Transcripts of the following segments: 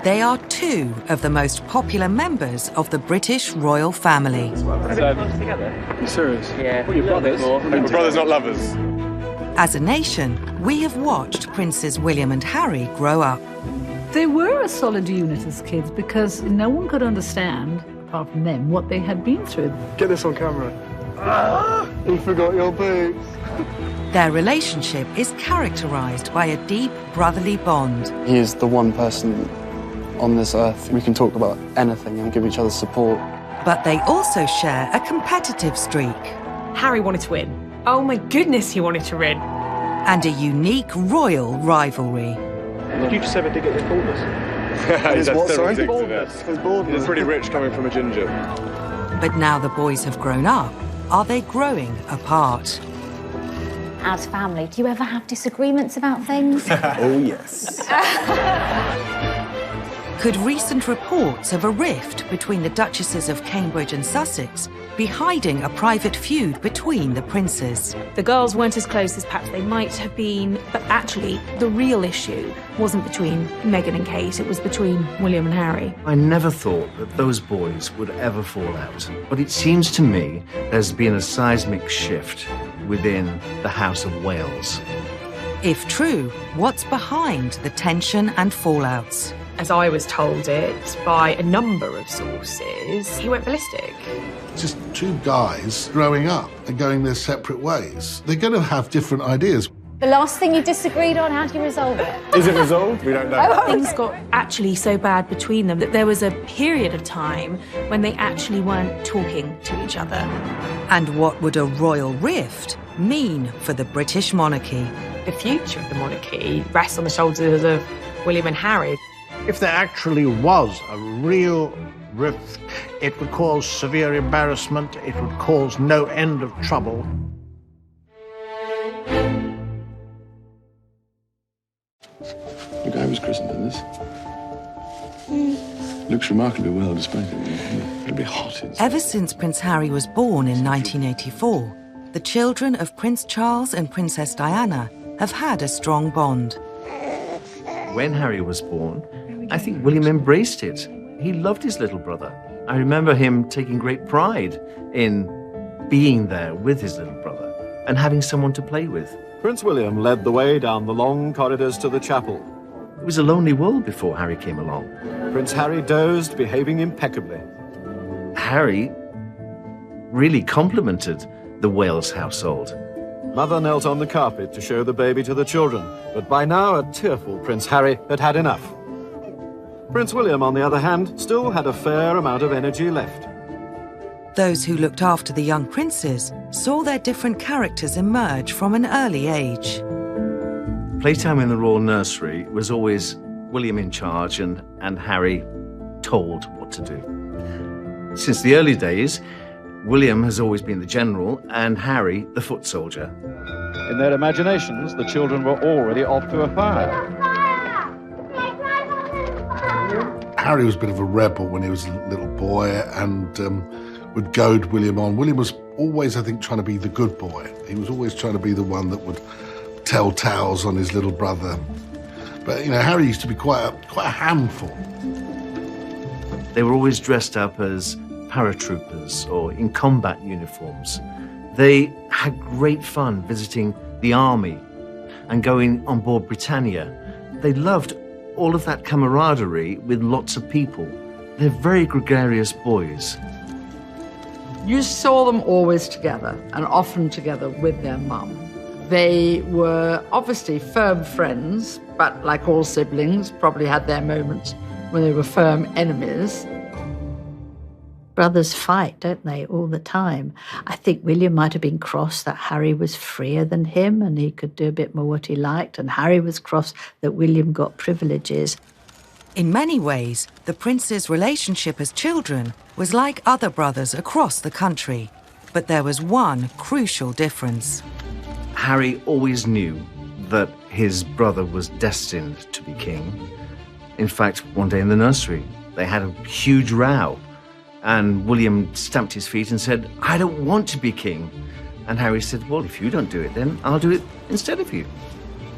They are two of the most popular members of the British royal family. Are you serious? Yeah. What, your brothers? We're brothers, not lovers. As a nation, we have watched Princes William and Harry grow up. They were a solid unit as kids because no one could understand, apart from them, what they had been through. Get this on camera. You forgot your boobs. Their relationship is characterised by a deep brotherly bond. He is the one person on this earth we can talk about anything and give each other support. But they also share a competitive streak. Harry wanted to win. Oh my goodness, he wanted to win. And a unique royal rivalry. You just ever did get his baldness. He's what, sorry? His Baldness. He's pretty rich coming from a ginger. But now the boys have grown up, are they growing apart? As family, do you ever have disagreements about things? Oh, yes. Could recent reports of a rift between the Duchesses of Cambridge and Sussex be hiding a private feud between the princes? The girls weren't as close as perhaps they might have been, but actually the real issue wasn't between Meghan and Kate, it was between William and Harry. I never thought that those boys would ever fall out, but it seems to me there's been a seismic shift within the House of Wales. If true, what's behind the tension and fallouts? As I was told it by a number of sources, he went ballistic. Just two guys growing up and going their separate ways. They're going to have different ideas. The last thing you disagreed on, how do you resolve it? Is it resolved? We don't know. Things got actually so bad between them that there was a period of time when they actually weren't talking to each other. And what would a royal rift mean for the British monarchy? The future of the monarchy rests on the shoulders of William and Harry. If there actually was a real rift, it would cause severe embarrassment, it would cause no end of trouble. The guy was christened in this. Looks remarkably well despite it. It'll be hot inside. Ever since Prince Harry was born in 1984, the children of Prince Charles and Princess Diana have had a strong bond. When Harry was born, I think William embraced it. He loved his little brother. I remember him taking great pride in being there with his little brother and having someone to play with. Prince William led the way down the long corridors to the chapel. It was a lonely world before Harry came along. Prince Harry dozed, behaving impeccably. Harry really complimented the Wales household. Mother knelt on the carpet to show the baby to the children, but by now a tearful Prince Harry had had enough. Prince William, on the other hand, still had a fair amount of energy left. Those who looked after the young princes saw their different characters emerge from an early age. Playtime in the royal nursery was always William in charge and Harry told what to do. Since the early days, William has always been the general and Harry the foot soldier. In their imaginations, the children were already off to a fire. Harry was a bit of a rebel when he was a little boy and would goad William on. William was always, I think, trying to be the good boy. He was always trying to be the one that would tell tales on his little brother. But, you know, Harry used to be quite a handful. They were always dressed up as paratroopers or in combat uniforms. They had great fun visiting the army and going on board Britannia. They loved all of that camaraderie with lots of people. They're very gregarious boys. You saw them always together, and often together with their mum. They were obviously firm friends, but like all siblings, probably had their moments when they were firm enemies. Brothers fight, don't they, all the time? I think William might have been cross that Harry was freer than him and he could do a bit more what he liked, and Harry was cross that William got privileges. In many ways, the princes' relationship as children was like other brothers across the country. But there was one crucial difference. Harry always knew that his brother was destined to be king. In fact, one day in the nursery, they had a huge row. And William stamped his feet and said, "I don't want to be king." And Harry said, "Well, if you don't do it, then I'll do it instead of you."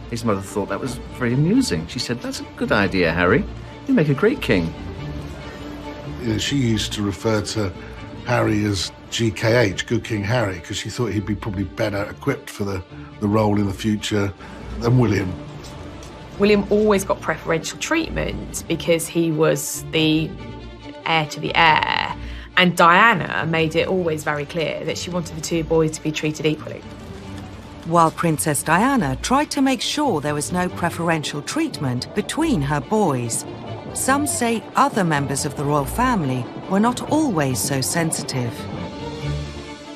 His mother thought that was very amusing. She said, "That's a good idea, Harry. You make a great king." You know, she used to refer to Harry as GKH, Good King Harry, because she thought he'd be probably better equipped for the role in the future than William. William always got preferential treatment because he was the heir to the heir, and Diana made it always very clear that she wanted the two boys to be treated equally. While Princess Diana tried to make sure there was no preferential treatment between her boys, some say other members of the royal family were not always so sensitive.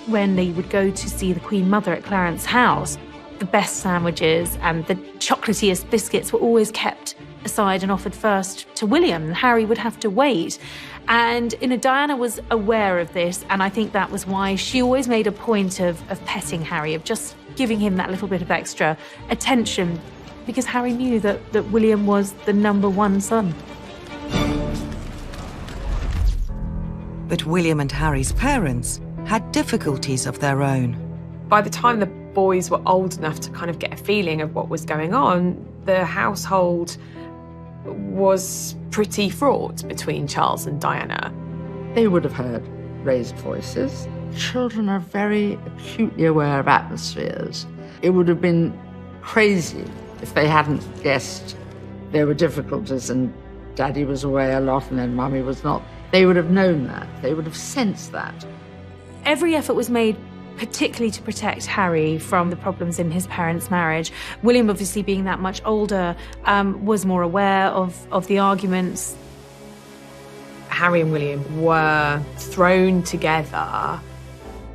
When they would go to see the Queen Mother at Clarence's house, the best sandwiches and the chocolatiest biscuits were always kept aside and offered first to William. Harry would have to wait. And Diana was aware of this, and I think that was why she always made a point of petting Harry, of just giving him that little bit of extra attention, because Harry knew that William was the #1 son. But William and Harry's parents had difficulties of their own. By the time the boys were old enough to kind of get a feeling of what was going on, the household was pretty fraught between Charles and Diana. They would have heard raised voices. Children are very acutely aware of atmospheres. It would have been crazy if they hadn't guessed there were difficulties and Daddy was away a lot and then Mummy was not. They would have known that. They would have sensed that. Every effort was made particularly to protect Harry from the problems in his parents' marriage. William, obviously being that much older, was more aware of the arguments. Harry and William were thrown together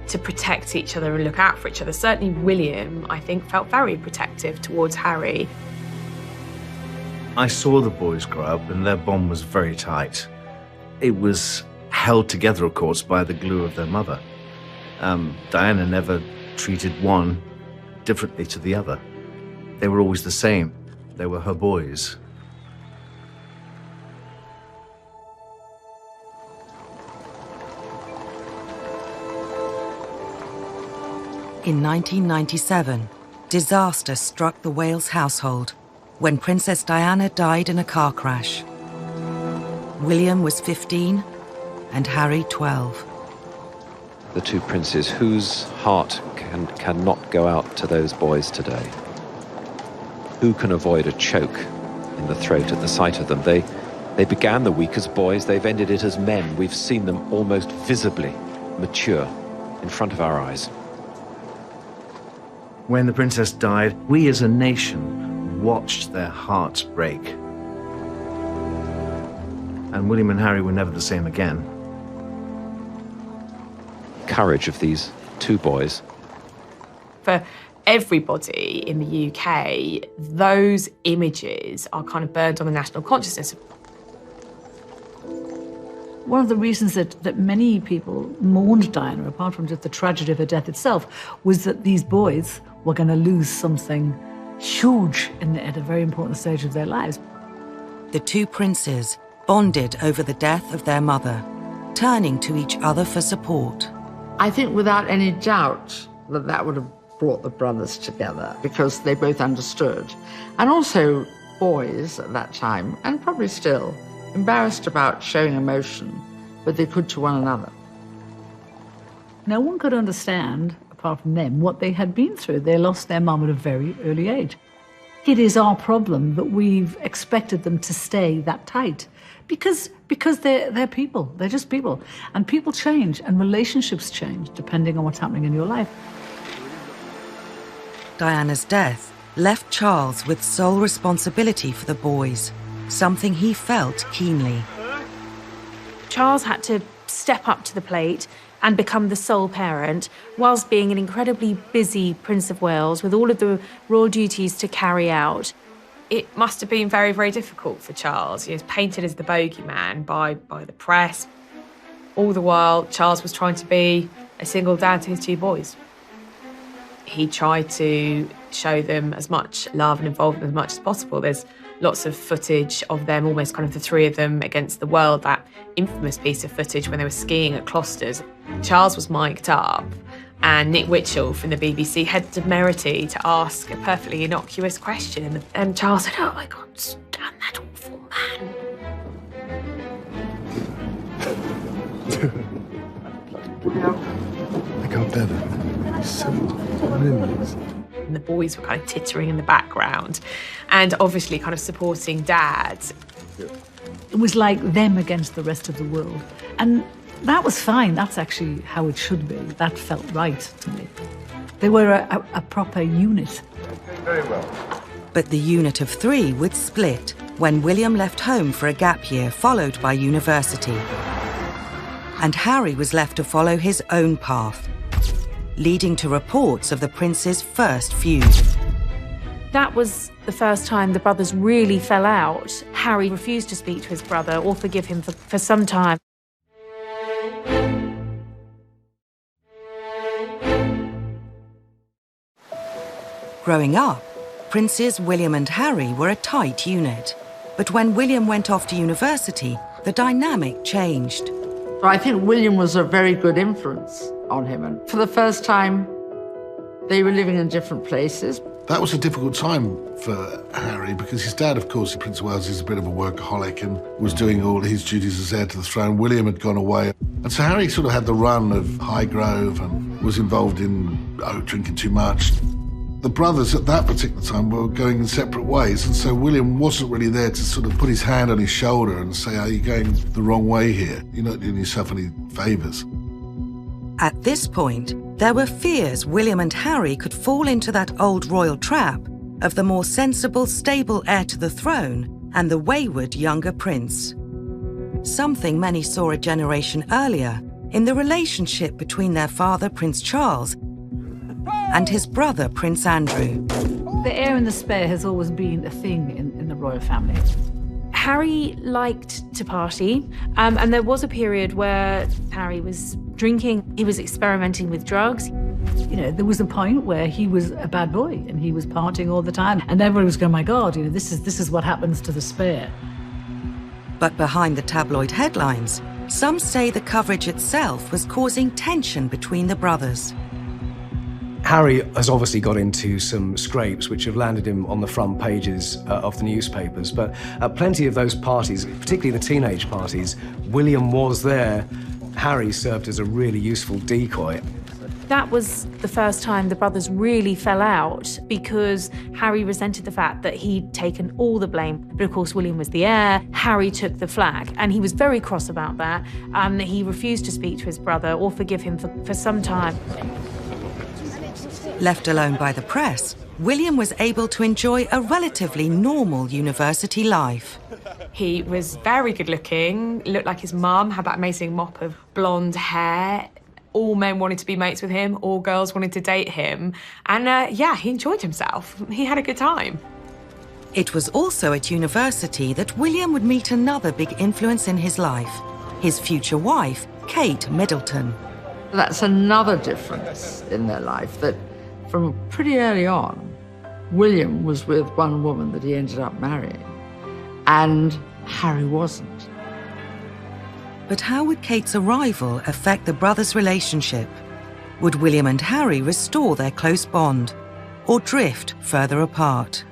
to protect each other and look out for each other. Certainly William, I think, felt very protective towards Harry. I saw the boys grow up and their bond was very tight. It was held together, of course, by the glue of their mother. Diana never treated one differently to the other. They were always the same. They were her boys. In 1997, disaster struck the Wales household when Princess Diana died in a car crash. William was 15 and Harry 12. The two princes whose heart cannot go out to those boys today. Who can avoid a choke in the throat at the sight of them? They began the week as boys, they've ended it as men. We've seen them almost visibly mature in front of our eyes. When the princess died, we as a nation watched their hearts break. And William and Harry were never the same again. Courage of these two boys. For everybody in the UK, those images are kind of burned on the national consciousness. One of the reasons that many people mourned Diana, apart from just the tragedy of her death itself, was that these boys were going to lose something huge at a very important stage of their lives. The two princes bonded over the death of their mother, turning to each other for support. I think without any doubt that would have brought the brothers together because they both understood. And also boys at that time, and probably still, embarrassed about showing emotion, but they could to one another. No one could understand, apart from them, what they had been through. They lost their mum at a very early age. It is our problem that we've expected them to stay that tight because they're people. They're just people. And people change and relationships change depending on what's happening in your life. Diana's death left Charles with sole responsibility for the boys, something he felt keenly. Charles had to step up to the plate and become the sole parent, whilst being an incredibly busy Prince of Wales with all of the royal duties to carry out. It must have been very, very difficult for Charles. He was painted as the bogeyman by the press. All the while, Charles was trying to be a single dad to his two boys. He tried to show them as much love and involvement as much as possible. There's lots of footage of them, almost kind of the three of them against the world, that infamous piece of footage when they were skiing at Closters. Charles was mic'd up And Nick Witchell from the BBC had the temerity to ask a perfectly innocuous question. And Charles said, "Oh, I can't stand that awful man." I can't bear that. He's so memories. And the boys were kind of tittering in the background and obviously kind of supporting Dad. It was like them against the rest of the world. And that was fine. That's actually how it should be. That felt right to me. They were a proper unit. Very well. But the unit of three would split when William left home for a gap year followed by university. And Harry was left to follow his own path, leading to reports of the prince's first feud. That was the first time the brothers really fell out. Harry refused to speak to his brother or forgive him for some time. Growing up, Princes William and Harry were a tight unit. But when William went off to university, the dynamic changed. I think William was a very good influence on him. And for the first time, they were living in different places. That was a difficult time for Harry because his dad, of course, Prince of Wales, is a bit of a workaholic and was doing all his duties as heir to the throne. William had gone away. And so Harry sort of had the run of Highgrove and was involved in drinking too much. The brothers at that particular time were going in separate ways, and so William wasn't really there to sort of put his hand on his shoulder and say, "Are you going the wrong way here? You're not doing yourself any favours." At this point, there were fears William and Harry could fall into that old royal trap of the more sensible, stable heir to the throne and the wayward younger prince. Something many saw a generation earlier in the relationship between their father, Prince Charles, and his brother, Prince Andrew. The heir and the spare has always been a thing in the royal family. Harry liked to party, and there was a period where Harry was drinking, he was experimenting with drugs. You know, there was a point where he was a bad boy and he was partying all the time, and everybody was going, "My God, you know, this is what happens to the spare." But behind the tabloid headlines, some say the coverage itself was causing tension between the brothers. Harry has obviously got into some scrapes which have landed him on the front pages of the newspapers, but at plenty of those parties, particularly the teenage parties, William was there. Harry served as a really useful decoy. That was the first time the brothers really fell out because Harry resented the fact that he'd taken all the blame. But of course, William was the heir. Harry took the flag, and he was very cross about that. He refused to speak to his brother or forgive him for some time. Left alone by the press, William was able to enjoy a relatively normal university life. He was very good looking, looked like his mum, had that amazing mop of blonde hair. All men wanted to be mates with him, all girls wanted to date him. And yeah, he enjoyed himself. He had a good time. It was also at university that William would meet another big influence in his life, his future wife, Kate Middleton. That's another difference in their life, that from pretty early on, William was with one woman that he ended up marrying, and Harry wasn't. But how would Kate's arrival affect the brothers' relationship? Would William and Harry restore their close bond, or drift further apart?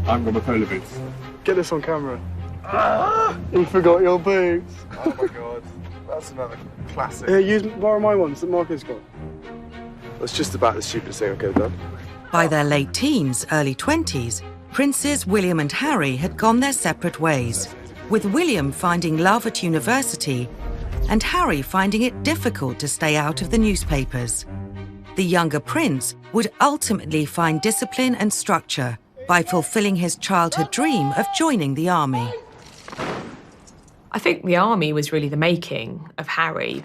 I'm going to polar boots. Get this on camera. You forgot your boots. Oh my God, that's another classic. Here, borrow my ones that Marco's got. That's just about the stupidest thing I could have done. By their late teens, early 20s, Princes William and Harry had gone their separate ways, with William finding love at university and Harry finding it difficult to stay out of the newspapers. The younger prince would ultimately find discipline and structure by fulfilling his childhood dream of joining the army. I think the army was really the making of Harry.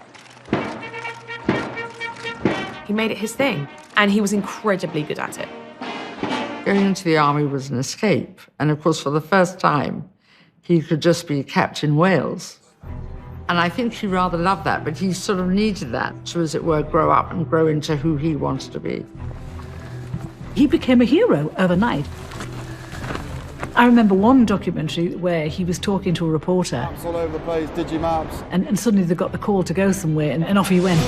He made it his thing, and he was incredibly good at it. Going into the army was an escape, and of course, for the first time, he could just be Captain Wales. And I think he rather loved that, but he sort of needed that to, as it were, grow up and grow into who he wanted to be. He became a hero overnight. I remember one documentary where he was talking to a reporter. Maps all over the place, digimaps. And suddenly they got the call to go somewhere, and off he went.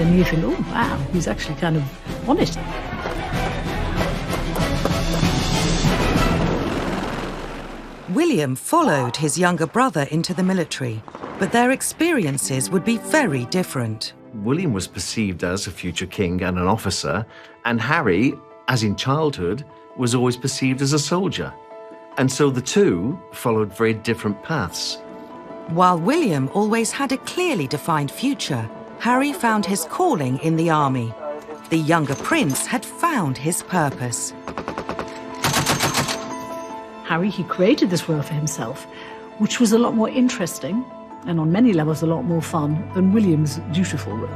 And you think, oh, wow, he's actually kind of on it. William followed his younger brother into the military, but their experiences would be very different. William was perceived as a future king and an officer, and Harry, as in childhood, was always perceived as a soldier. And so the two followed very different paths. While William always had a clearly defined future, Harry found his calling in the army. The younger prince had found his purpose. Harry, he created this world for himself, which was a lot more interesting and on many levels a lot more fun than William's dutiful world.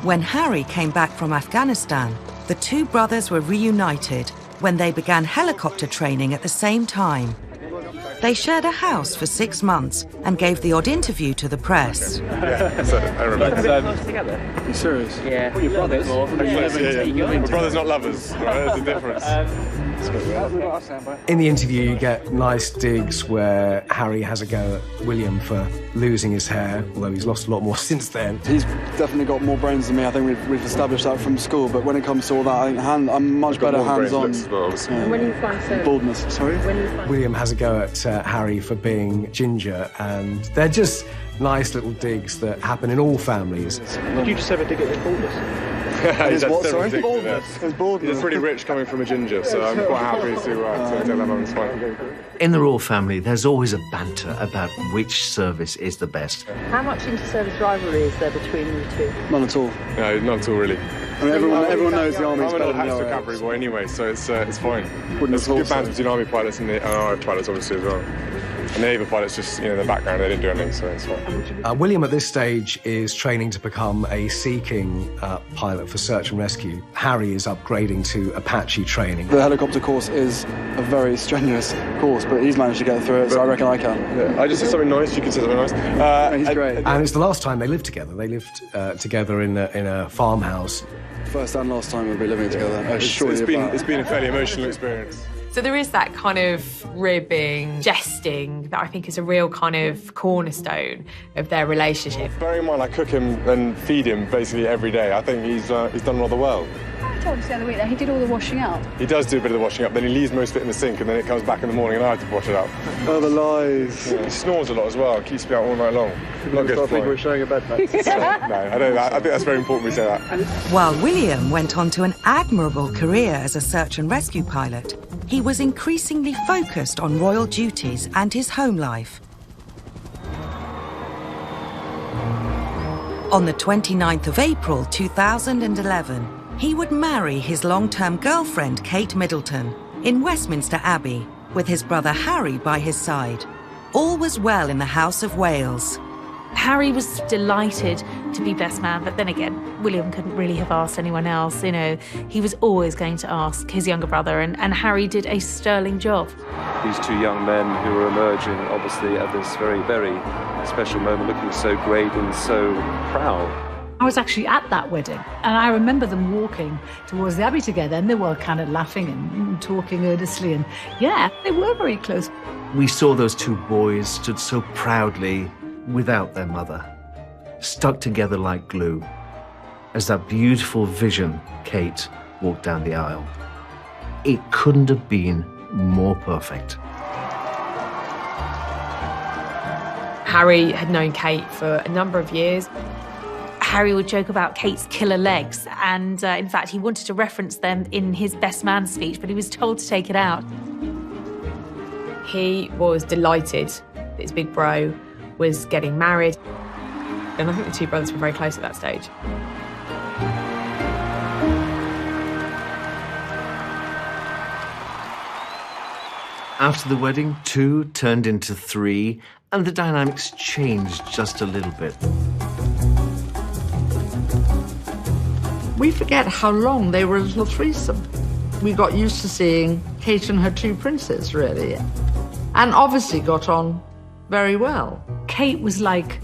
When Harry came back from Afghanistan, the two brothers were reunited when they began helicopter training at the same time. They shared a house for 6 months and gave the odd interview to the press. Yeah, so I remember. Together? Are you serious? Yeah. Well, your brothers. We're brothers, not lovers. Right? There's a difference. In the interview, you get nice digs where Harry has a go at William for losing his hair, although he's lost a lot more since then. He's definitely got more brains than me. I think we've established that from school. But when it comes to all that, I think I'm much better hands-on. And when you find so baldness, sorry. William has a go at Harry for being ginger, and they're just nice little digs that happen in all families. Did you just have a dig at his baldness? He's what, sorry? Baldness. He's pretty rich coming from a ginger, so I'm quite happy to tell him I'm fine. In the royal family, there's always a banter about which service is the best. How much inter-service rivalry is there between you two? None at all. No, not at all, really. I mean, everyone knows the army's better than the I'm a cavalry boy anyway, so it's fine. There's good banter between army pilots and our pilots, obviously, as well. And the naval pilots just, in the background, they didn't do anything, so it's fine. William, at this stage, is training to become a Sea King pilot for search and rescue. Harry is upgrading to Apache training. The helicopter course is a very strenuous course, but he's managed to get through it, so I reckon I can. Yeah, I just said something nice. You can say something nice. He's great. And it's the last time they lived together. They lived together in a farmhouse. First and last time we'll be living together. It's been a fairly emotional experience. So there is that kind of ribbing, jesting that I think is a real kind of cornerstone of their relationship. Bearing in mind I cook him and feed him basically every day, I think he's done rather well. I told us the other week that he did all the washing up. He does do a bit of the washing up, then he leaves most of it in the sink and then it comes back in the morning and I have to wash it up. Oh, the lies. Yeah, he snores a lot as well, keeps me out all night long. Not good for him. We're showing a bed practice. No, I think that's very important we say that. While William went on to an admirable career as a search and rescue pilot, he was increasingly focused on royal duties and his home life. On the 29th of April 2011, he would marry his long-term girlfriend Kate Middleton in Westminster Abbey, with his brother Harry by his side. All was well in the House of Wales. Harry was delighted to be best man, but then again, William couldn't really have asked anyone else. He was always going to ask his younger brother, and Harry did a sterling job. These two young men who were emerging, obviously, at this very, very special moment, looking so great and so proud. I was actually at that wedding, and I remember them walking towards the Abbey together, and they were kind of laughing and talking earnestly, and yeah, they were very close. We saw those two boys stood so proudly without their mother, stuck together like glue, as that beautiful vision, Kate, walked down the aisle. It couldn't have been more perfect. Harry had known Kate for a number of years. Harry would joke about Kate's killer legs, and in fact, he wanted to reference them in his best man speech, but he was told to take it out. He was delighted that his big bro was getting married, and I think the two brothers were very close at that stage. After the wedding, 2 turned into 3, and the dynamics changed just a little bit. We forget how long they were a little threesome. We got used to seeing Kate and her 2 princes, really, and obviously got on very well. Kate was like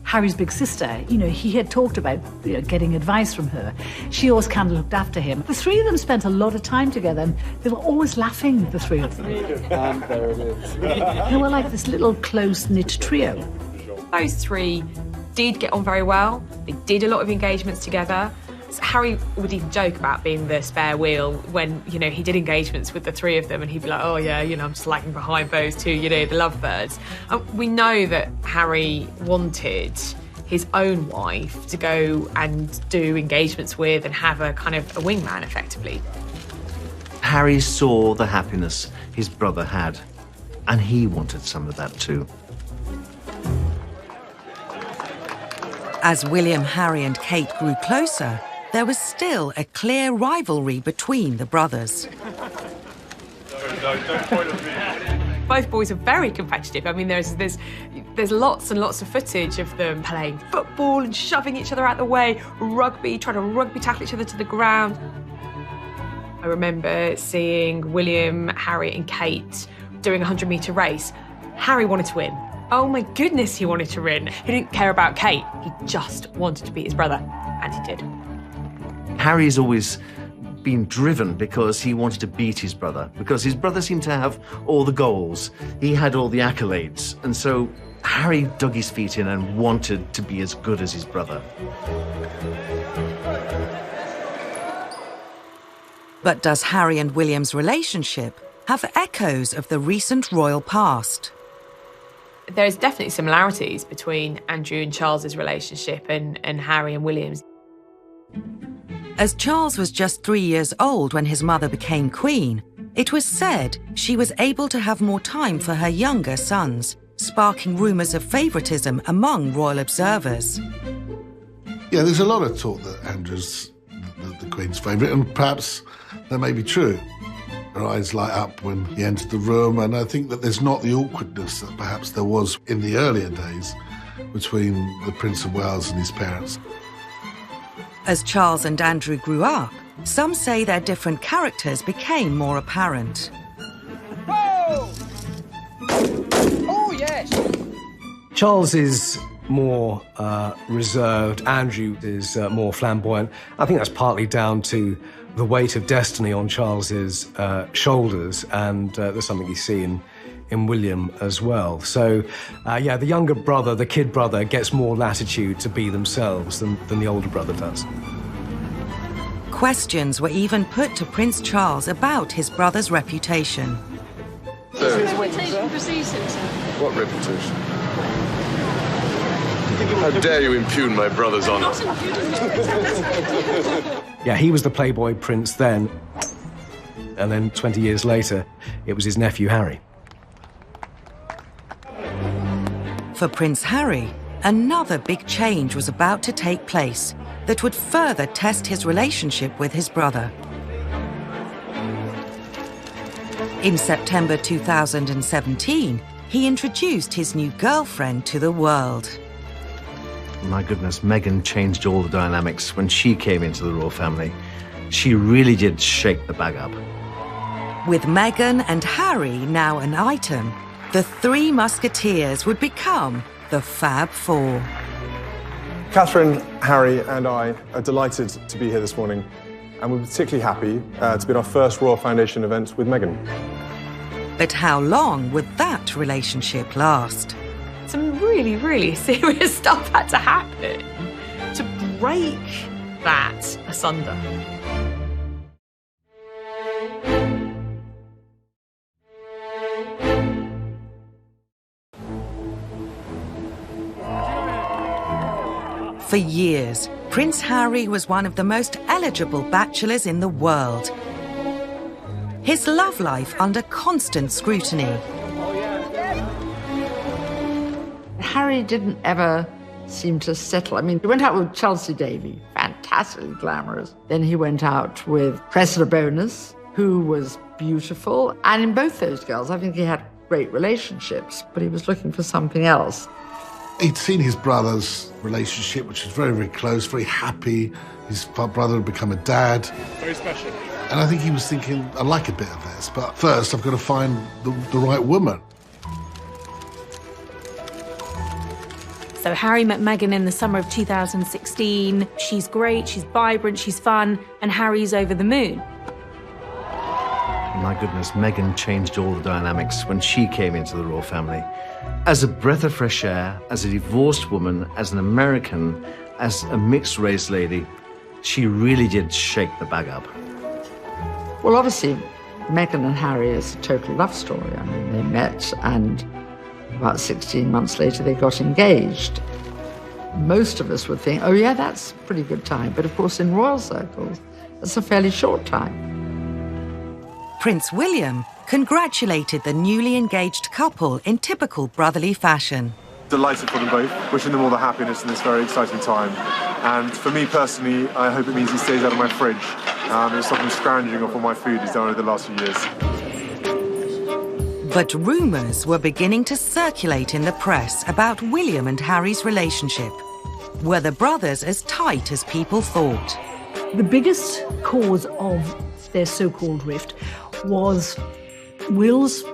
Harry's big sister, you know, he had talked about getting advice from her. She always kind of looked after him. The three of them spent a lot of time together, and they were always laughing, the three of them. And there it is. They were like this little close-knit trio. Those three did get on very well. They did a lot of engagements together. So Harry would even joke about being the spare wheel when, you know, he did engagements with the three of them, and he'd be like, oh yeah, you know, I'm just lagging behind those two, you know, the lovebirds. We know that Harry wanted his own wife to go and do engagements with and have a kind of a wingman, effectively. Harry saw the happiness his brother had, and he wanted some of that too. As William, Harry and Kate grew closer, there was still a clear rivalry between the brothers. Don't point at me. Both boys are very competitive. I mean, there's lots and lots of footage of them playing football and shoving each other out the way, rugby, trying to rugby tackle each other to the ground. I remember seeing William, Harry and Kate doing a 100-metre race. Harry wanted to win. Oh my goodness, he wanted to win. He didn't care about Kate. He just wanted to beat his brother, and he did. Harry's always been driven because he wanted to beat his brother, because his brother seemed to have all the goals. He had all the accolades, and so Harry dug his feet in and wanted to be as good as his brother. But does Harry and William's relationship have echoes of the recent royal past? There's definitely similarities between Andrew and Charles's relationship and Harry and William's. As Charles was just 3 years old when his mother became queen, it was said she was able to have more time for her younger sons, sparking rumours of favouritism among royal observers. Yeah, there's a lot of talk that Andrew's the Queen's favourite, and perhaps that may be true. Her eyes light up when he entered the room, and I think that there's not the awkwardness that perhaps there was in the earlier days between the Prince of Wales and his parents. As Charles and Andrew grew up, some say their different characters became more apparent. Oh! Oh, yes! Charles is more reserved. Andrew is more flamboyant. I think that's partly down to the weight of destiny on Charles's shoulders, and there's something you see in William as well. So, yeah, the younger brother, the kid brother, gets more latitude to be themselves than the older brother does. Questions were even put to Prince Charles about his brother's reputation. His reputation precedes him, sir. What reputation? How dare you impugn my brother's honour? Yeah, he was the Playboy prince then, and then 20 years later, it was his nephew Harry. For Prince Harry, another big change was about to take place that would further test his relationship with his brother. In September 2017, he introduced his new girlfriend to the world. My goodness, Meghan changed all the dynamics when she came into the royal family. She really did shake the bag up. With Meghan and Harry now an item, the Three Musketeers would become the Fab Four. Catherine, Harry and I are delighted to be here this morning, and we're particularly happy to be at our first Royal Foundation event with Meghan. But how long would that relationship last? Some really, really serious stuff had to happen to break that asunder. For years, Prince Harry was one of the most eligible bachelors in the world. His love life under constant scrutiny. Harry didn't ever seem to settle. I mean, he went out with Chelsea Davy, fantastically glamorous. Then he went out with Cressida Bonus, who was beautiful. And in both those girls, I think he had great relationships, but he was looking for something else. He'd seen his brother's relationship, which was very, very close, very happy. His brother had become a dad. Very special. And I think he was thinking, I like a bit of this, but first I've got to find the right woman. So Harry met Meghan in the summer of 2016. She's great, she's vibrant, she's fun, and Harry's over the moon. My goodness, Meghan changed all the dynamics when she came into the royal family. As a breath of fresh air, as a divorced woman, as an American, as a mixed-race lady, she really did shake the bag up. Well, obviously, Meghan and Harry is a total love story. I mean, they met and about 16 months later they got engaged. Most of us would think, oh yeah, that's a pretty good time. But of course, in royal circles, that's a fairly short time. Prince William congratulated the newly engaged couple in typical brotherly fashion. Delighted for them both, wishing them all the happiness in this very exciting time. And for me personally, I hope it means he stays out of my fridge. It'll stop him scrounging off all my food he's done over the last few years. But rumours were beginning to circulate in the press about William and Harry's relationship. Were the brothers as tight as people thought? The biggest cause of their so-called rift was Will's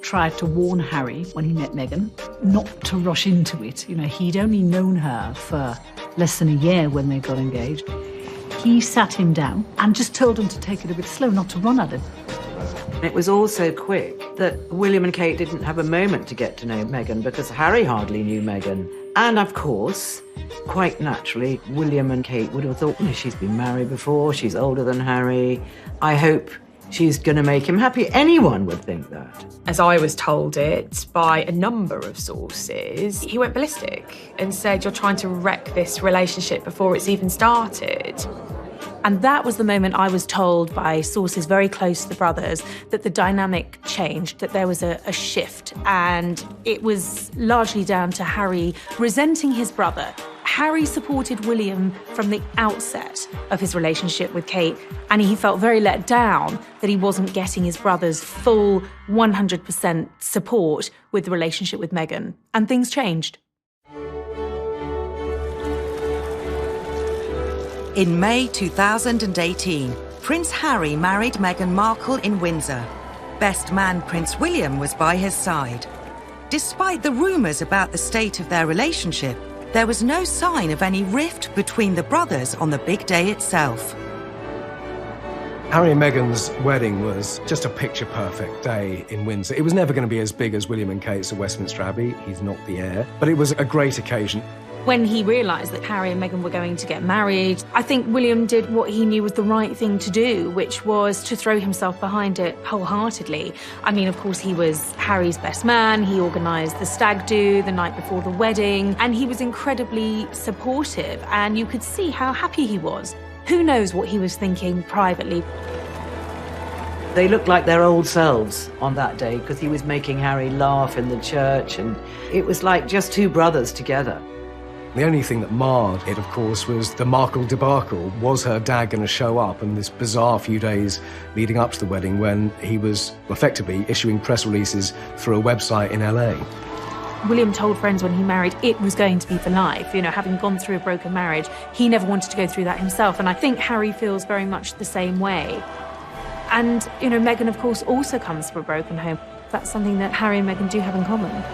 tried to warn Harry when he met Meghan not to rush into it. You know, he'd only known her for less than a year when they got engaged. He sat him down and just told him to take it a bit slow, not to run at it. It was all so quick that William and Kate didn't have a moment to get to know Meghan because Harry hardly knew Meghan. And of course, quite naturally, William and Kate would have thought, oh, she's been married before, she's older than Harry. I hope she's going to make him happy. Anyone would think that. As I was told it by a number of sources, he went ballistic and said, you're trying to wreck this relationship before it's even started. And that was the moment I was told by sources very close to the brothers that the dynamic changed, that there was a shift. And it was largely down to Harry resenting his brother. Harry supported William from the outset of his relationship with Kate, and he felt very let down that he wasn't getting his brother's full 100% support with the relationship with Meghan. And things changed. In May 2018, Prince Harry married Meghan Markle in Windsor. Best man Prince William was by his side. Despite the rumours about the state of their relationship, there was no sign of any rift between the brothers on the big day itself. Harry and Meghan's wedding was just a picture-perfect day in Windsor. It was never going to be as big as William and Kate's at Westminster Abbey. He's not the heir. But it was a great occasion. When he realised that Harry and Meghan were going to get married, I think William did what he knew was the right thing to do, which was to throw himself behind it wholeheartedly. I mean, of course, he was Harry's best man. He organised the stag do the night before the wedding, and he was incredibly supportive, and you could see how happy he was. Who knows what he was thinking privately? They looked like their old selves on that day because he was making Harry laugh in the church, and it was like just two brothers together. The only thing that marred it, of course, was the Markle debacle. Was her dad going to show up? And this bizarre few days leading up to the wedding when he was effectively issuing press releases through a website in LA. William told friends when he married it was going to be for life. You know, having gone through a broken marriage, he never wanted to go through that himself. And I think Harry feels very much the same way. And, you know, Meghan, of course, also comes from a broken home. That's something that Harry and Meghan do have in common.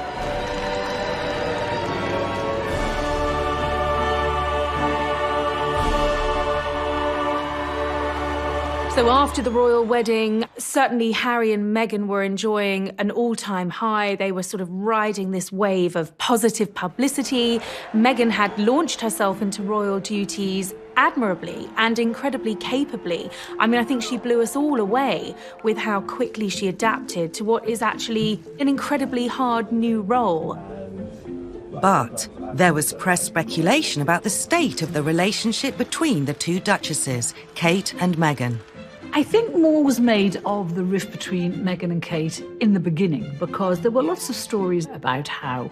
So after the royal wedding, certainly Harry and Meghan were enjoying an all-time high. They were sort of riding this wave of positive publicity. Meghan had launched herself into royal duties admirably and incredibly capably. I mean, I think she blew us all away with how quickly she adapted to what is actually an incredibly hard new role. But there was press speculation about the state of the relationship between the two duchesses, Kate and Meghan. I think more was made of the rift between Meghan and Kate in the beginning because there were lots of stories about how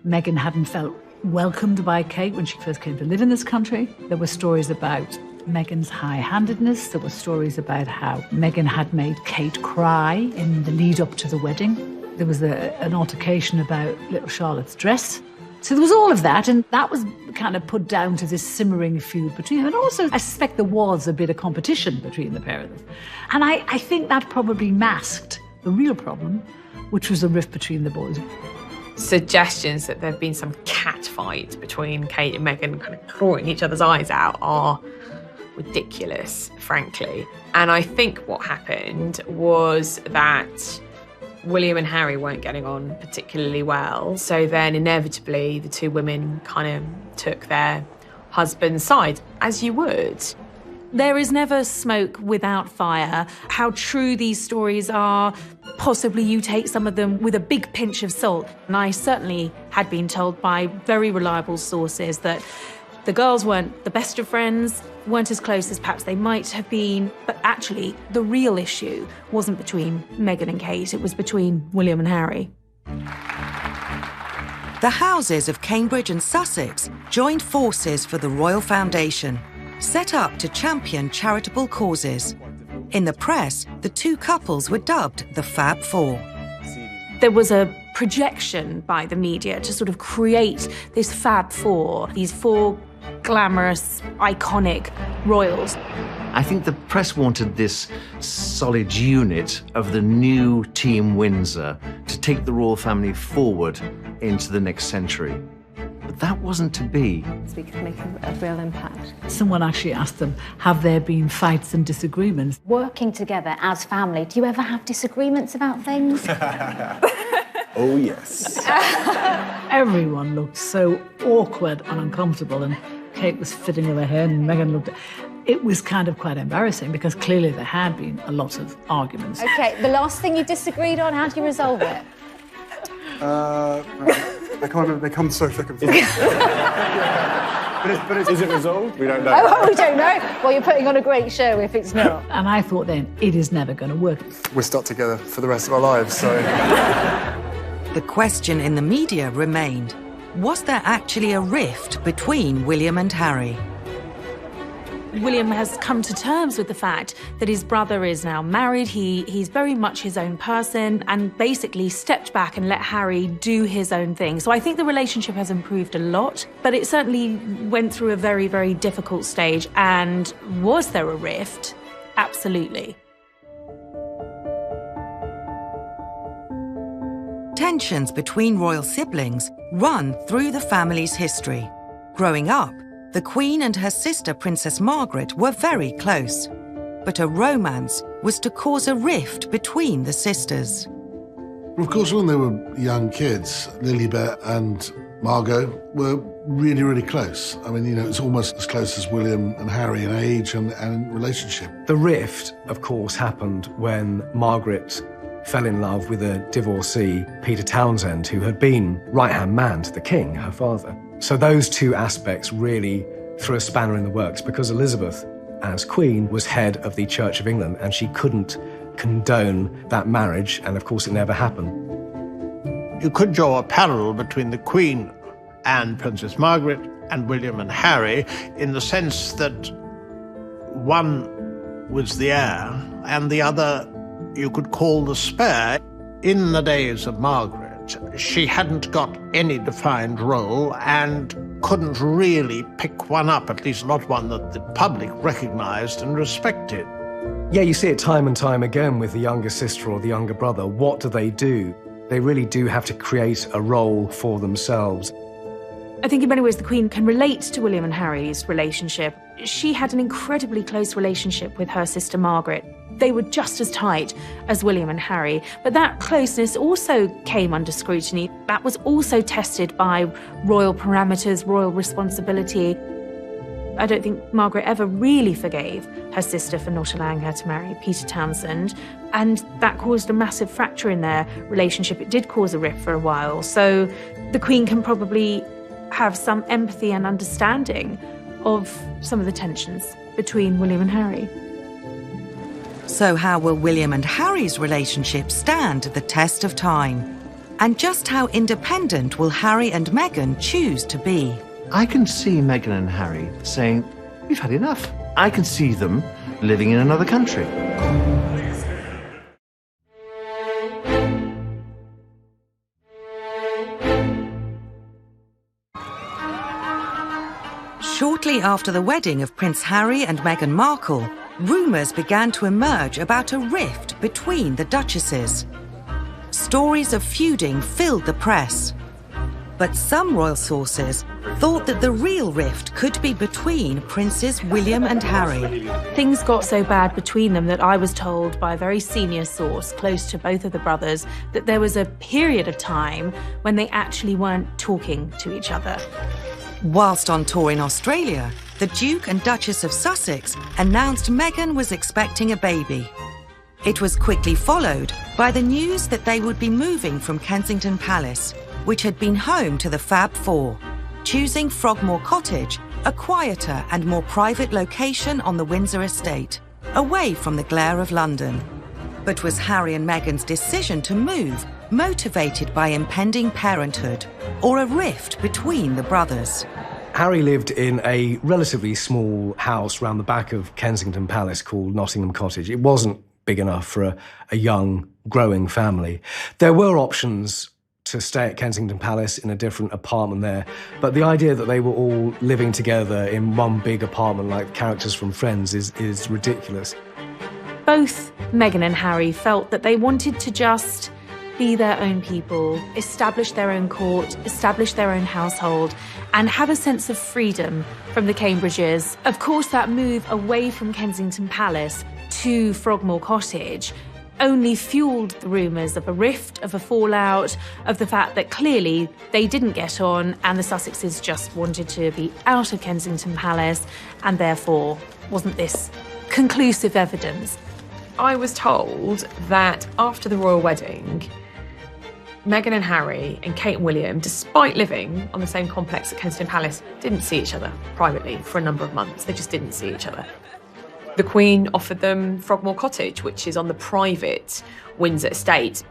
Meghan hadn't felt welcomed by Kate when she first came to live in this country. There were stories about Meghan's high-handedness. There were stories about how Meghan had made Kate cry in the lead up to the wedding. There was an altercation about little Charlotte's dress. So there was all of that, and that was kind of put down to this simmering feud between them. And also, I suspect there was a bit of competition between the pair of them. And I think that probably masked the real problem, which was the rift between the boys. suggestions that there've been some cat fight between Kate and Meghan, kind of clawing each other's eyes out, are ridiculous, frankly. And I think what happened was that William and Harry weren't getting on particularly well. So then inevitably the two women kind of took their husband's side, as you would. There is never smoke without fire. How true these stories are, possibly you take some of them with a big pinch of salt. And I certainly had been told by very reliable sources that the girls weren't the best of friends, weren't as close as perhaps they might have been, but actually the real issue wasn't between Meghan and Kate, it was between William and Harry. The houses of Cambridge and Sussex joined forces for the Royal Foundation, set up to champion charitable causes. In the press, the two couples were dubbed the Fab Four. There was a projection by the media to sort of create this Fab Four, these four glamorous, iconic royals. I think the press wanted this solid unit of the new Team Windsor to take the royal family forward into the next century. But that wasn't to be. We could make a real impact. Someone actually asked them, have there been fights and disagreements? Working together as family, do you ever have disagreements about things? Oh, yes. Everyone looked so awkward and uncomfortable, and Kate was fitting with her hair, and Meghan looked... It was kind of quite embarrassing, because clearly there had been a lot of arguments. OK, the last thing you disagreed on, how do you resolve it? I can't remember, they come so thick and fast. but is it resolved? We don't know. Oh, we don't know. Well, you're putting on a great show if it's not. And I thought then, it is never going to work. We're stuck together for the rest of our lives, so... The question in the media remained, was there actually a rift between William and Harry? William has come to terms with the fact that his brother is now married. He's very much his own person and basically stepped back and let Harry do his own thing. So I think the relationship has improved a lot, but it certainly went through a very, very difficult stage. And was there a rift? Absolutely. Tensions between royal siblings run through the family's history. Growing up, the Queen and her sister Princess Margaret were very close, but a romance was to cause a rift between the sisters. Of course, when they were young kids, Lilibet and Margot were really, really close. I mean, you know, it's almost as close as William and Harry in age and in relationship. The rift, of course, happened when Margaret fell in love with a divorcee, Peter Townsend, who had been right-hand man to the king, her father. So those two aspects really threw a spanner in the works, because Elizabeth, as Queen, was head of the Church of England, and she couldn't condone that marriage, and of course it never happened. You could draw a parallel between the Queen and Princess Margaret and William and Harry, in the sense that one was the heir and the other you could call the spare. In the days of Margaret, she hadn't got any defined role and couldn't really pick one up, at least not one that the public recognized and respected. Yeah, you see it time and time again with the younger sister or the younger brother. What do? They really do have to create a role for themselves. I think in many ways the Queen can relate to William and Harry's relationship. She had an incredibly close relationship with her sister Margaret. They were just as tight as William and Harry, but that closeness also came under scrutiny. That was also tested by royal parameters, royal responsibility. I don't think Margaret ever really forgave her sister for not allowing her to marry Peter Townsend, and that caused a massive fracture in their relationship. It did cause a rift for a while, so the Queen can probably have some empathy and understanding of some of the tensions between William and Harry. So how will William and Harry's relationship stand the test of time? And just how independent will Harry and Meghan choose to be? I can see Meghan and Harry saying, we've had enough. I can see them living in another country. Shortly after the wedding of Prince Harry and Meghan Markle, rumours began to emerge about a rift between the duchesses. Stories of feuding filled the press, But some royal sources thought that the real rift could be between Princes William and Harry. Things got so bad between them that I was told by a very senior source close to both of the brothers that there was a period of time when they actually weren't talking to each other. Whilst on tour in Australia, the Duke and Duchess of Sussex announced Meghan was expecting a baby. It was quickly followed by the news that they would be moving from Kensington Palace, which had been home to the Fab Four, choosing Frogmore Cottage, a quieter and more private location on the Windsor estate, away from the glare of London. But was Harry and Meghan's decision to move motivated by impending parenthood or a rift between the brothers? Harry lived in a relatively small house round the back of Kensington Palace called Nottingham Cottage. It wasn't big enough for a young, growing family. There were options to stay at Kensington Palace in a different apartment there, but the idea that they were all living together in one big apartment like characters from Friends is ridiculous. Both Meghan and Harry felt that they wanted to just be their own people, establish their own court, establish their own household, and have a sense of freedom from the Cambridges. Of course, that move away from Kensington Palace to Frogmore Cottage only fueled the rumours of a rift, of a fallout, of the fact that clearly they didn't get on and the Sussexes just wanted to be out of Kensington Palace, and therefore wasn't this conclusive evidence. I was told that after the royal wedding, Meghan and Harry and Kate and William, despite living on the same complex at Kensington Palace, didn't see each other privately for a number of months. They just didn't see each other. The Queen offered them Frogmore Cottage, which is on the private Windsor estate.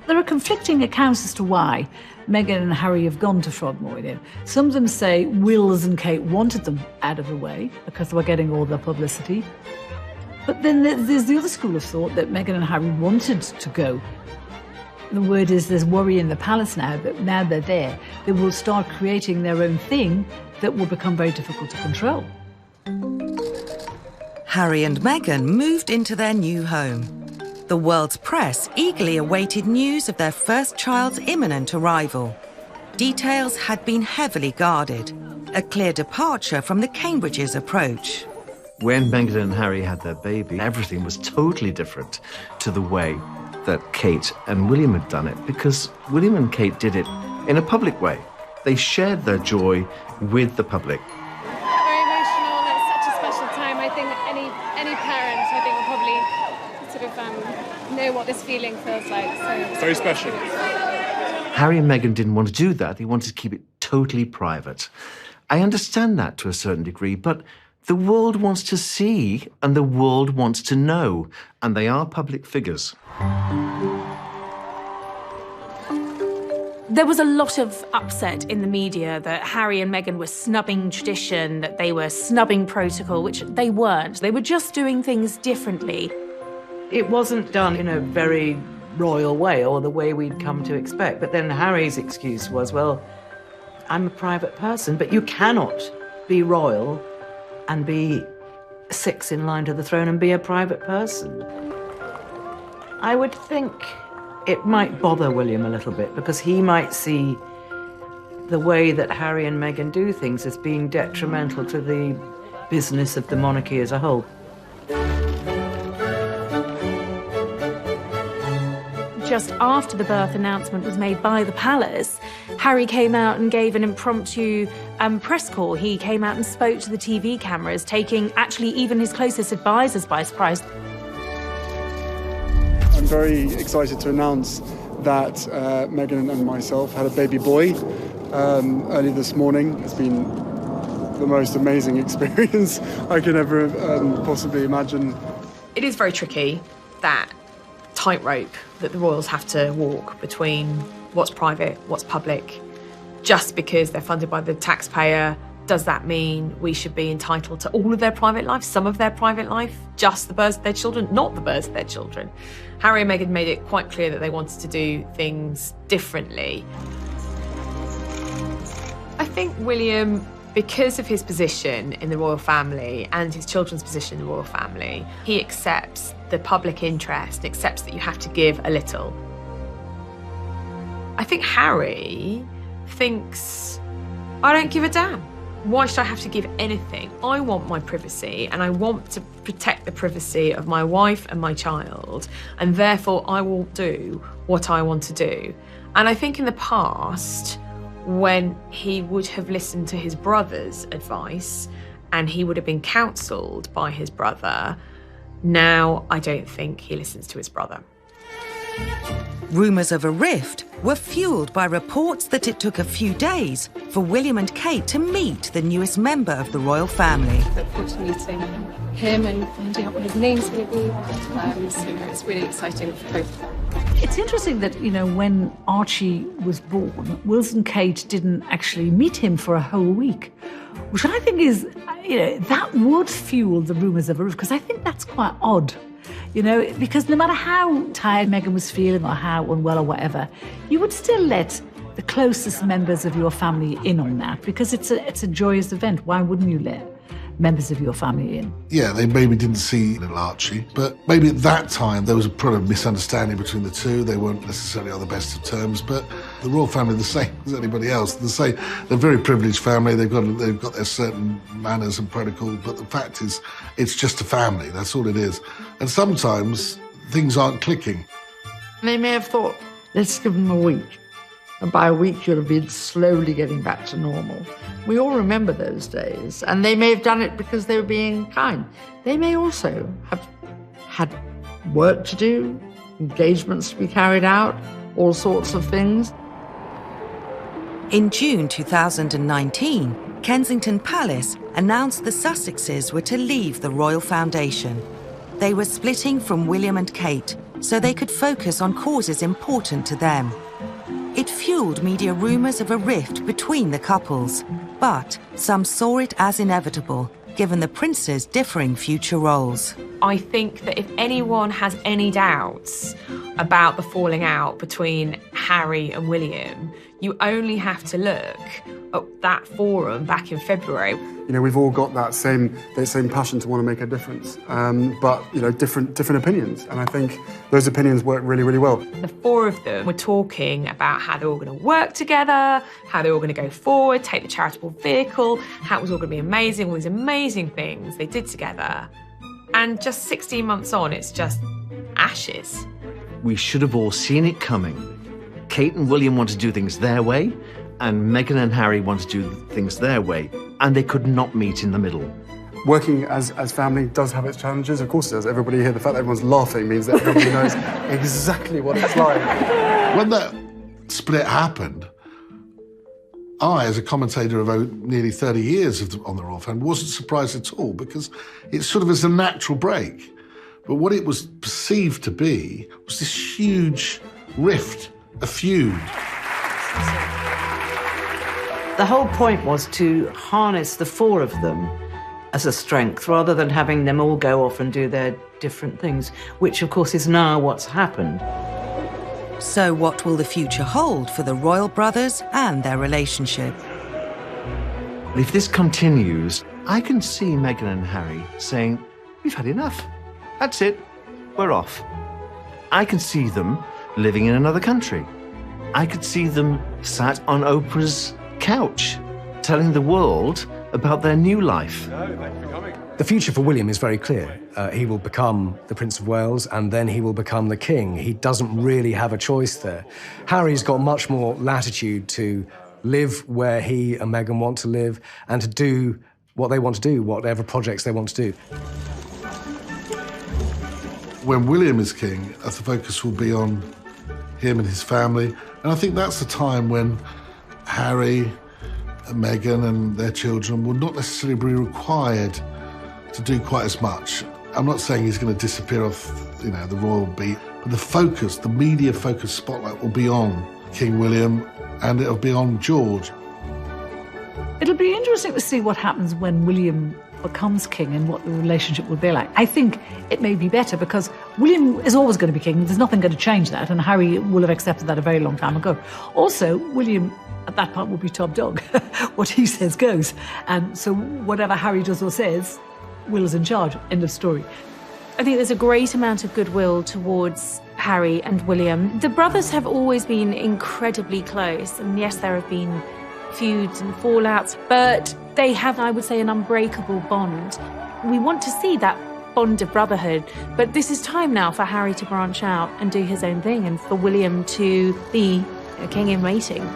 There are conflicting accounts as to why Meghan and Harry have gone to Frogmore with him. Some of them say Wills and Kate wanted them out of the way because they were getting all the publicity. But then there's the other school of thought that Meghan and Harry wanted to go. The word is there's worry in the palace now that now they're there, they will start creating their own thing that will become very difficult to control. Harry and Meghan moved into their new home. The world's press eagerly awaited news of their first child's imminent arrival. Details had been heavily guarded, a clear departure from the Cambridges' approach. When Meghan and Harry had their baby, everything was totally different to the way that Kate and William had done it, because William and Kate did it in a public way. They shared their joy with the public. Very emotional. It's such a special time. I think any parent, I think, will probably sort of know what this feeling feels like. So it's very special. Harry and Meghan didn't want to do that. They wanted to keep it totally private. I understand that to a certain degree, but the world wants to see and the world wants to know, and they are public figures. There was a lot of upset in the media that Harry and Meghan were snubbing tradition, that they were snubbing protocol, which they weren't. They were just doing things differently. It wasn't done in a very royal way or the way we'd come to expect. But then Harry's excuse was, well, I'm a private person, but you cannot be royal and be sixth in line to the throne and be a private person. I would think it might bother William a little bit because he might see the way that Harry and Meghan do things as being detrimental to the business of the monarchy as a whole. Just after the birth announcement was made by the palace, Harry came out and gave an impromptu press call. He came out and spoke to the TV cameras, taking actually even his closest advisors by surprise. I'm very excited to announce that Meghan and myself had a baby boy early this morning. It's been the most amazing experience I can ever possibly imagine. It is very tricky, that tightrope that the royals have to walk between what's private, what's public. Just because they're funded by the taxpayer, does that mean we should be entitled to all of their private life, some of their private life, just the births of their children, not the births of their children? Harry and Meghan made it quite clear that they wanted to do things differently. I think William, because of his position in the royal family and his children's position in the royal family, he accepts the public interest, accepts that you have to give a little. I think Harry thinks, I don't give a damn. Why should I have to give anything? I want my privacy, and I want to protect the privacy of my wife and my child, and therefore I will do what I want to do. And I think in the past, when he would have listened to his brother's advice and he would have been counselled by his brother, now I don't think he listens to his brother. Rumours of a rift were fuelled by reports that it took a few days for William and Kate to meet the newest member of the royal family. Look forward to meeting him and finding out what his name's going to be. So it's really exciting for both. It's interesting that, when Archie was born, Wills and Kate didn't actually meet him for a whole week, which I think is, that would fuel the rumours of a rift, because I think that's quite odd. Because no matter how tired Meghan was feeling or how unwell or whatever, you would still let the closest members of your family in on that, because it's a joyous event. Why wouldn't you let members of your family in? Yeah, they maybe didn't see little Archie, but maybe at that time there was a probably misunderstanding between the two. They weren't necessarily on the best of terms, but the royal family are the same as anybody else. They're a very privileged family. They've got their certain manners and protocol, but the fact is, it's just a family. That's all it is. And sometimes things aren't clicking. They may have thought, let's give them a week. And by a week, you'll have been slowly getting back to normal. We all remember those days. And they may have done it because they were being kind. They may also have had work to do, engagements to be carried out, all sorts of things. In June 2019, Kensington Palace announced the Sussexes were to leave the Royal Foundation. They were splitting from William and Kate so they could focus on causes important to them. It fueled media rumours of a rift between the couples, but some saw it as inevitable, given the princes' differing future roles. I think that if anyone has any doubts about the falling out between Harry and William, you only have to look at that forum back in February. We've all got that same passion to want to make a difference, but different opinions, and I think those opinions work really, really well. The four of them were talking about how they're all going to work together, how they're all going to go forward, take the charitable vehicle, how it was all going to be amazing, all these amazing things they did together. And just 16 months on, it's just ashes. We should have all seen it coming. Kate and William want to do things their way, and Meghan and Harry want to do things their way, and they could not meet in the middle. Working as family does have its challenges, of course it does. Everybody here, the fact that everyone's laughing means that everybody knows exactly what it's like. When that split happened, I, as a commentator of nearly 30 years on the Royal Family, wasn't surprised at all, because it's sort of as a natural break. But what it was perceived to be was this huge rift, a feud. The whole point was to harness the four of them as a strength, rather than having them all go off and do their different things, which of course is now what's happened. So what will the future hold for the royal brothers and their relationship? If this continues, I can see Meghan and Harry saying, we've had enough. That's it. We're off. I can see them living in another country. I could see them sat on Oprah's couch, telling the world about their new life. The future for William is very clear. He will become the Prince of Wales, and then he will become the king. He doesn't really have a choice there. Harry's got much more latitude to live where he and Meghan want to live and to do what they want to do, whatever projects they want to do. When William is king, the focus will be on him and his family, and I think that's the time when Harry and Meghan and their children will not necessarily be required to do quite as much. I'm not saying he's going to disappear off, the royal beat, but the focus, the media focus spotlight will be on King William, and it'll be on George. It'll be interesting to see what happens when William becomes king and what the relationship will be like. I think it may be better because William is always going to be king. There's nothing going to change that, and Harry will have accepted that a very long time ago. Also, William at that point will be top dog. What he says goes. And so whatever Harry does or says, Will's in charge. End of story. I think there's a great amount of goodwill towards Harry and William. The brothers have always been incredibly close, and yes, there have been feuds and fallouts, but they have, I would say, an unbreakable bond. We want to see that bond of brotherhood, but this is time now for Harry to branch out and do his own thing, and for William to be a king in waiting.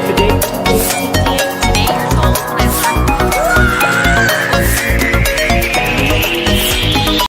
Today,